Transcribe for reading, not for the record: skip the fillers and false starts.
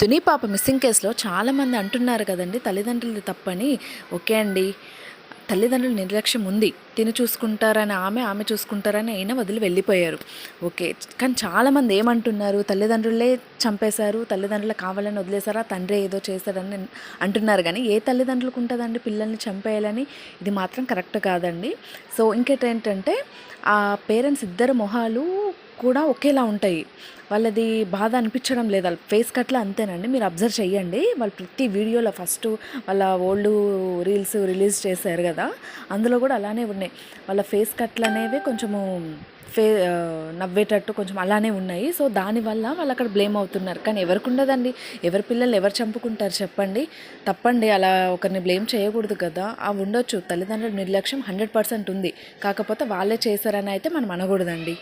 తుని పాప మిస్సింగ్ కేసులో చాలామంది అంటున్నారు కదండి తల్లిదండ్రులు తప్పని. ఓకే అండి, తల్లిదండ్రుల నిర్లక్ష్యం ఉంది. తిని చూసుకుంటారని ఆమె చూసుకుంటారని అయినా వదిలి వెళ్ళిపోయారు. ఓకే, కానీ చాలామంది ఏమంటున్నారు, తల్లిదండ్రులే చంపేశారు, తల్లిదండ్రులు కావాలని వదిలేశారా, తండ్రి ఏదో చేశాడని అంటున్నారు. కానీ ఏ తల్లిదండ్రులకు ఉంటుందండి పిల్లల్ని చంపేయాలని? ఇది మాత్రం కరెక్ట్ కాదండి. సో ఇంకేంటంటే ఆ పేరెంట్స్ ఇద్దరు మొహాలు కూడా ఒకేలా ఉంటాయి. వాళ్ళది బాధ అనిపించడం లేదు. వాళ్ళ ఫేస్ కట్లో అంతేనండి. మీరు అబ్జర్వ్ చెయ్యండి. వాళ్ళు ప్రతి వీడియోలో ఫస్ట్ వాళ్ళ ఓల్డ్ రీల్స్ రిలీజ్ చేశారు కదా, అందులో కూడా అలానే ఉన్నాయి. వాళ్ళ ఫేస్ కట్లు అనేవి కొంచెము నవ్వేటట్టు కొంచెం అలానే ఉన్నాయి. సో దానివల్ల వాళ్ళు అక్కడ బ్లేమ్ అవుతున్నారు. కానీ ఎవరికి ఉండదండి. ఎవరి పిల్లలు ఎవరు చంపుకుంటారు చెప్పండి? తప్పండి, అలా ఒకరిని బ్లేమ్ చేయకూడదు కదా. అవి ఉండొచ్చు, తల్లిదండ్రుల నిర్లక్ష్యం 100% ఉంది. కాకపోతే వాళ్ళే చేశారని అయితే మనం అనకూడదండి.